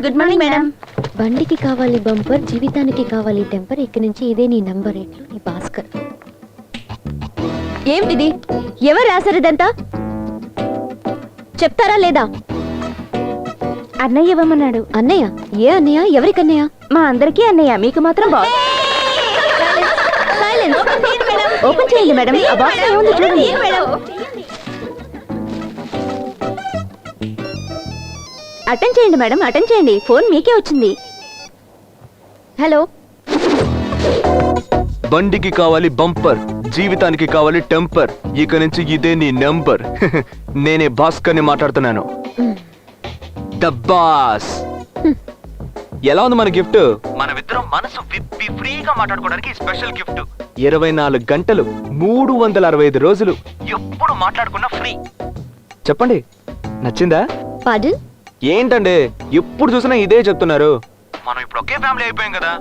Good morning madam. బండికి కావాలి bumper, జీవితానికి కావాలి టెంపర్. ఇక్కడి నుంచి ఇదే నీ నంబర్. ఎట్లు నీ భాస్కర్. ఏమిటిది? ఎవరు రాశారు ఇదంతా? చెప్తారా లేదా? అన్నయ్య ఇవ్వమన్నాడు. అన్నయ్య? ఏ అన్నయ్య? ఎవరికన్నయ్య? మా అందరికీ అన్నయ్య, మీకు మాత్రం బాస్. ఓపెన్ చేయండి మేడం. ఆ బాక్స్ ఏముంది చూడండి. అటెండ్ చేయండి మేడం, అటెండ్ చేయండి. ఫోన్ మీకే వచ్చింది. హలో. బండికి కావాలి బంపర్, జీవితానికి కావాలి టెంపర్. ఇక నుంచి ఇదే నీ నెంబర్. నేనే భాస్కర్ ని మాట్లాడుతున్నాను. The boss. ఎలా ఉంది మన గిఫ్ట్? మనమిద్దరం మనసు విప్పి ఫ్రీగా మాట్లాడుకోవడానికి స్పెషల్ గిఫ్ట్. 24 గంటలు 365 రోజులు ఎప్పుడు మాట్లాడుకున్నా ఫ్రీ. చెప్పండి, నచ్చిందా? పాడన్? ఏంటండి ఎప్పుడు చూసినా ఇదే చెప్తున్నారు? మనం ఇప్పుడు ఒకే ఫ్యామిలీ అయిపోయాం కదా.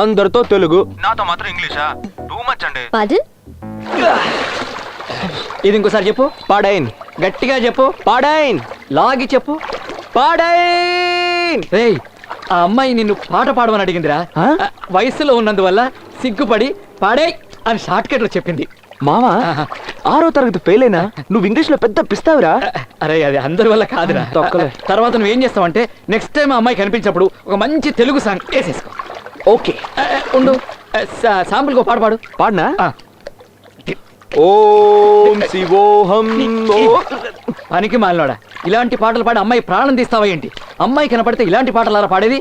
అందరితో తెలుగు, నాతో మాత్రం ఇంగ్లీషా? టూ మచ్ అండి. పాడన్? ఇది ఇంకోసారి చెప్పు. పాడైన్. గట్టిగా చెప్పు. పాడైన్. లాగి చెప్పు. పాడైన్. రేయ్, ఆ అమ్మాయి నిన్ను పాట పాడమని అడిగిందిరా. వయసులో ఉన్నందువల్ల సిగ్గుపడి పాడే అని షార్ట్ కట్ లో చెప్పింది. మావా, 6వ తరగతి ఫెయిల్ అయినా నువ్వు ఇంగ్లీష్ లో పెద్ద పిస్తావురా. అరే, అది అందరి వల్ల కాదురా. తర్వాత నువ్వేం చేస్తావంటే నెక్స్ట్ టైం ఆ అమ్మాయి కనిపించినప్పుడు ఒక మంచి తెలుగు సాంగ్ వేసేసుకో. ఓకే ఉండు, శాంపుల్ పాట పాడు. పాడనా? ఓం శివోహం. పనికి మాలినోడా, ఇలాంటి పాటలు పాడి అమ్మాయి ప్రాణం తీస్తావా ఏంటి? అమ్మాయి కనపడితే ఇలాంటి పాటలు పాడేది?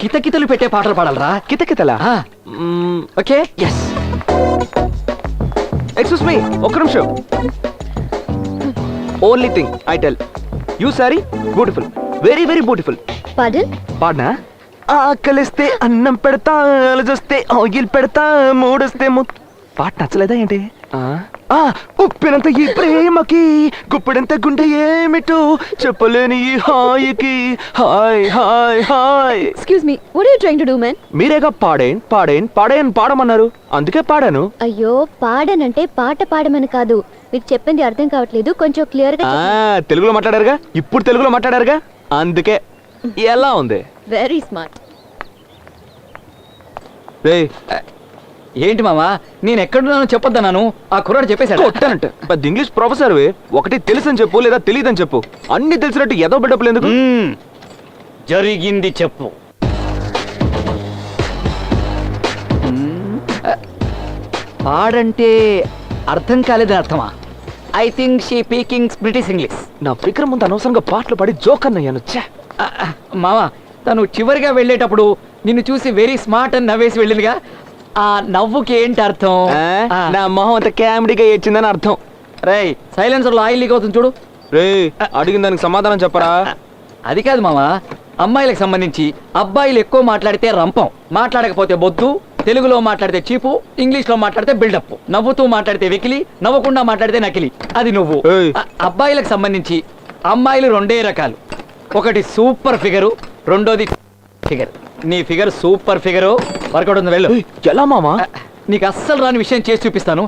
కితకితలు పెట్టే పాటలు పాడాలరా. కితకితలా? ఓకే. ఎస్. ఎక్స్క్యూజ్ మీ, ఒక్క నిమిషం. Only thing I tell you, sorry beautiful, very very beautiful. పాడన్? పాడనా? ఆకలిస్తే అన్నం పెడతా, అలజొస్తే ఆయిల్ పెడతా, మూడొస్తే పాట నచ్చలేదా ఏంటి? ఉప్పినంత ఈ ప్రేమకి గుప్పెడంత గుండె ఏమిటో చెప్పలేని ఈ హాయికి. హాయ్ హాయ్ హాయ్. Excuse me, what are you trying to do man? మీరేగా పాడేన్ పాడేన్ పాడేన్ పాడమన్నారు, అందుకే పాడాను. అయ్యో, పాడనంటే పాట పాడమని కాదు. మీకు చెప్పింది అర్థం కావట్లేదు, కొంచెం క్లియర్ గా. తెలుగులో మాట్లాడారుగా, ఇప్పుడు తెలుగులో మాట్లాడారుగా, అందుకే. ఎలా ఉంది? Very smart. రేయ్, ఏంటి మామా, నేను ఎక్కడున్నానో చెప్పొద్దన్నాను, ఆ కుర్రాడు చెప్పేశాడు. కొట్టానంట. పెద్ద ఇంగ్లీష్ ప్రొఫెసర్ ఒకటి తెలుసని చెప్పు, లేదా తెలియదని చెప్పు. అన్ని తెలిసినట్టు ఏదో బిడ్డప్పుడు ఎందుకు? జరిగింది చెప్పు. పాడంటే అర్థం కాలేదని అర్థమా? I think she speaking British English. నా ఫిక్ర ముందు అనవసరంగా పాటలు పాడి జోక్ అన్నయ్యాను. మామా, తను చివరిగా వెళ్ళేటప్పుడు నిన్ను చూసి వెరీ స్మార్ట్ అని నవ్వేసి వెళ్ళిందిగా, ఆ నవ్వుకి ఏంటి అర్థం? నా మొహం అంత కామెడీగా ఏడ్చిందని అర్థం. రేయ్, సైలెన్సర్ లో ఆయిల్ లీక్ అవుతుంది చూడు. రేయ్, అడిగిన దానికి సమాధానం చెప్పరా. అది కాదు మామా, అమ్మాయిలకు సంబంధించి అబ్బాయిలు ఎక్కువ మాట్లాడితే రంపం, మాట్లాడకపోతే బొద్దు, తెలుగులో మాట్లాడితే చీపు, ఇంగ్లీష్ లో మాట్లాడితే బిల్డప్, నవ్వుతూ మాట్లాడితే వెకిలి, నవ్వకుండా మాట్లాడితే నకిలి. అది నువ్వు. అబ్బాయిలకు సంబంధించి అమ్మాయిలు 2 రకాలు. ఒకటి సూపర్ ఫిగరు, రెండోది ఫిగర్. నీ ఫిగర్ సూపర్ ఫిగరు, వర్కౌట్ ఉంది. వెళ్ళు. ఎలా మామా? నీకు అస్సలు రాని విషయం చేసి చూపిస్తాను.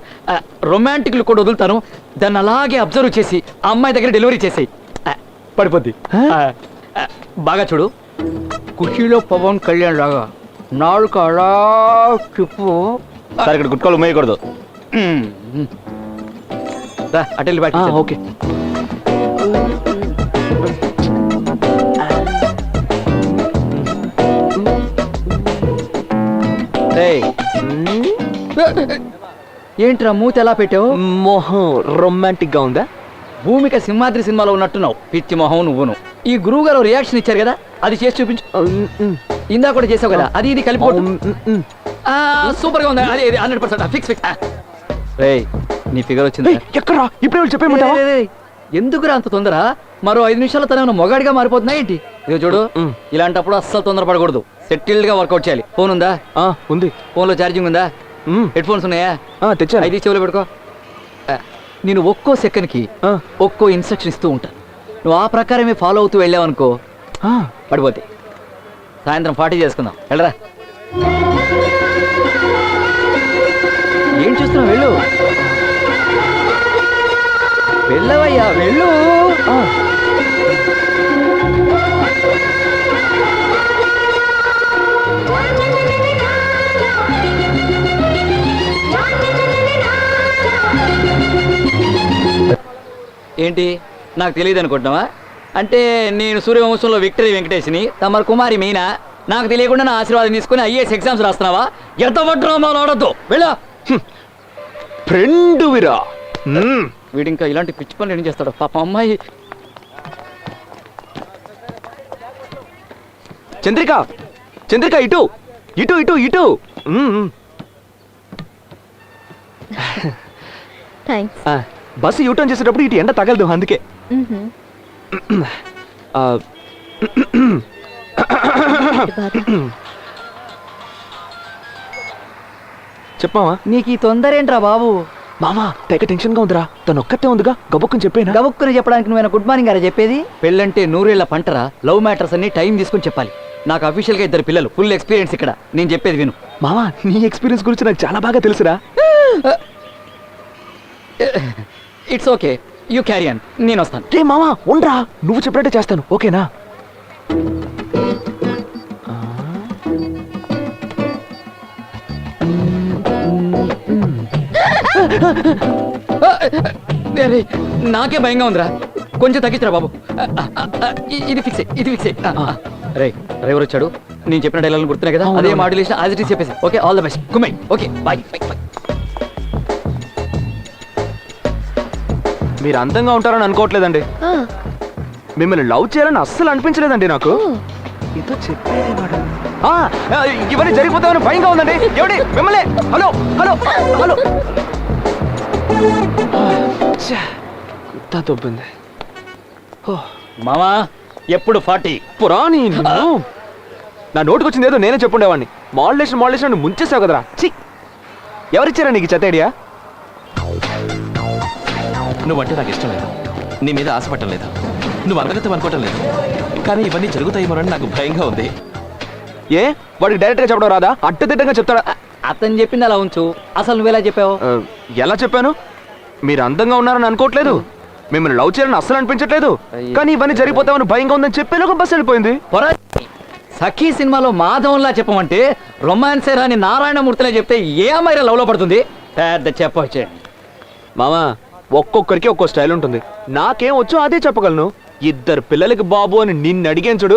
రొమాంటిక్లు కూడా వదులుతాను. దాన్ని అలాగే అబ్జర్వ్ చేసి ఆ అమ్మాయి దగ్గర డెలివరీ చేసేయి, పడిపోద్ది. బాగా చూడు. ఖుషీలో పవన్ కళ్యాణ్ లాగా నాలుగు అలా చెప్పు. సార్, ఇక్కడ గుట్కాలు మేయకూడదు. అటెల్ బాయ్. ఓకే. ఏంట్రా మూతి ఎలా పెట్టావు? మొహం రొమాంటిక్ గా ఉందా? భూమిక సింహాద్రి సినిమాలో ఉన్నట్టున్నావు, పిచ్చి మొహం నువ్వును. ఈ గురువు గారు రియాక్షన్ ఇచ్చారు కదా, అది చేసి చూపించు. ఇందా కూడా చేసావు కదా, అది ఇది కలిపి సూపర్ గా ఉంది. అది 100% ఫిక్స్. రేయ్, నీ ఫిగర్ వచ్చింది. ఎక్కడా? ఇప్పుడు చెప్పేమంటావా? ఎందుకురా అంత తొందర? మరో 5 నిమిషాలు తన మొగాడిగా మారిపోతున్నా ఏంటి? ఇదిగో చూడు, ఇలాంటప్పుడు అస్సలు తొందరపడకూడదు. సెటిల్డ్ గా వర్కౌట్ చేయాలి. ఫోన్ ఉందా? ఉంది. ఫోన్ లో ఛార్జింగ్ ఉందా? హెడ్ ఫోన్స్ ఉన్నాయా? తెచ్చాను. అయితే చెవులు పెట్టుకో. నేను ఒక్కో సెకండ్ కి ఒక్కో ఇన్స్ట్రక్షన్ ఇస్తూ ఉంటాను. నువ్వు ఆ ప్రకారమే ఫాలో అవుతూ వెళ్ళావనుకో పడిపోతే. సాయంత్రం 40 చేసుకుందాం. వెళ్ళరా. ఏం చూస్తున్నావు? వెళ్ళు, వెళ్ళవయ్యా, వెళ్ళు. ఏంటి నాకు తెలియదు అనుకుంటున్నావా? అంటే నేను సూర్యవంశంలో విక్టరీ వెంకటేష్ని, తమరు కుమారి మీనా. నాకు తెలియకుండా నా ఆశీర్వాదం తీసుకుని ఐఏఎస్ ఎగ్జామ్స్ రాస్తున్నావా? ఎంత డ్రామాలు ఆడద్దు, వెళ్ళా. ఫ్రెండ్ విరా. వీడు ఇంకా ఇలాంటి పిచ్చి పనులు ఏం చేస్తాడు పాప. అమ్మాయి చంద్రిక, చంద్రిక, ఇటు ఇటు ఇటు ఇటు. థ్యాంక్స్. బస్సు యూటర్న్ చేసేటప్పుడు ఇటు ఎండ తగలదు, అందుకే. ఆ, చెప్పావా? నీకు ఈ తొందర ఏంట్రా బాబు? మామా తెగ టెన్షన్ గా ఉందిరా. తను ఒక్కతే ఉందిగా, గబుక్కుని చెప్పేనా? గబుక్కుని చెప్పడానికి నువ్వు గుడ్ మార్నింగ్ గారా చెప్పేది? పెళ్ళంటే నూరేళ్ల పంటరా. లవ్ మ్యాటర్స్ అన్ని టైం తీసుకుని చెప్పాలి. నాకు అఫీషియల్ గా 2 పిల్లలు, ఫుల్ ఎక్స్పీరియన్స్ ఇక్కడ. నేను చెప్పేది విను. మామా నీ ఎక్స్పీరియన్స్ గురించి నాకు చాలా బాగా తెలుసురా. It's okay, you carry on, నేను వస్తాను. రే మామా ఉండ్రా, నువ్వు చెప్పినట్టే చేస్తాను, ఓకేనా? అరే, నాకే భయంగా ఉందిరా, కొంచెం తగ్గించరా బాబు. ఇది ఫిక్స్, ఇది ఫిక్స్. రే డ్రైవర్ వచ్చాడు, నేను చెప్పిన డైలాగ్ గుర్తున్నాయి కదా, అదే మాడ్యులేషన్ యాజ్ ఇట్ ఈస్ చెప్పేసి. ఓకే, ఆల్ ద బెస్ట్, కుమ్మై. Okay, bye. మీరు అందంగా ఉంటారని అనుకోవట్లేదండి, మిమ్మల్ని లవ్ చేయాలని అస్సలు అనిపించలేదండి నాకు. ఏదో చెప్పేదేవాడు. ఇవన్నీ జరిగిపోతామని భయంగా ఉందండి. ఎవడి మిమ్మల్ని? Hello hello hello. గుత్తా తొబ్బింది. మామా ఎప్పుడు 40 పురాణి నిన్ను. నా నోటికి వచ్చింది ఏదో నేనే చెప్పుండేవాడిని. మాడ్యులేషన్ మాడ్యులేషన్ అని ముంచేసావు కదరా. చి, ఎవరిచ్చారా నీకు చెత్త ఐడియా? నువ్వంటే నాకు ఇష్టం లేదు, నీ మీద ఆశపడటం లేదు, నువ్వు అందగతం అనుకోవటం లేదు, కానీ ఇవన్నీ జరుగుతాయేమోనని నాకు భయంగా ఉంది. ఏ వాడికి డైరెక్ట్గా చెప్పడం రాదా? అడ్డదిడ్డంగా చెప్తాడా? అతను చెప్పింది అలా ఉంచు, అసలు నువ్వు ఎలా చెప్పావు? ఎలా చెప్పాను? మీరు అందంగా ఉన్నారని అనుకోవట్లేదు, మిమ్మల్ని లవ్ చేయాలని అస్సలు అనిపించట్లేదు, కానీ ఇవన్నీ జరిగిపోతామని భయంగా ఉందని చెప్పేలోగా బస్సు వెళ్ళిపోయింది. సఖీ సినిమాలో మాధవంలా చెప్పమంటే రొమాన్సే రాని నారాయణమూర్తిలా చెప్తే ఏ అమ్మాయి లవ్ లో పడుతుంది? పెద్ద చెప్పొచ్చే. మామా ఒక్కొక్కరికి ఒక్కో స్టైల్ ఉంటుంది. నాకేం వచ్చో అదే చెప్పగలను. 2 పిల్లలకి బాబు అని నిన్ను అడిగాను చూడు,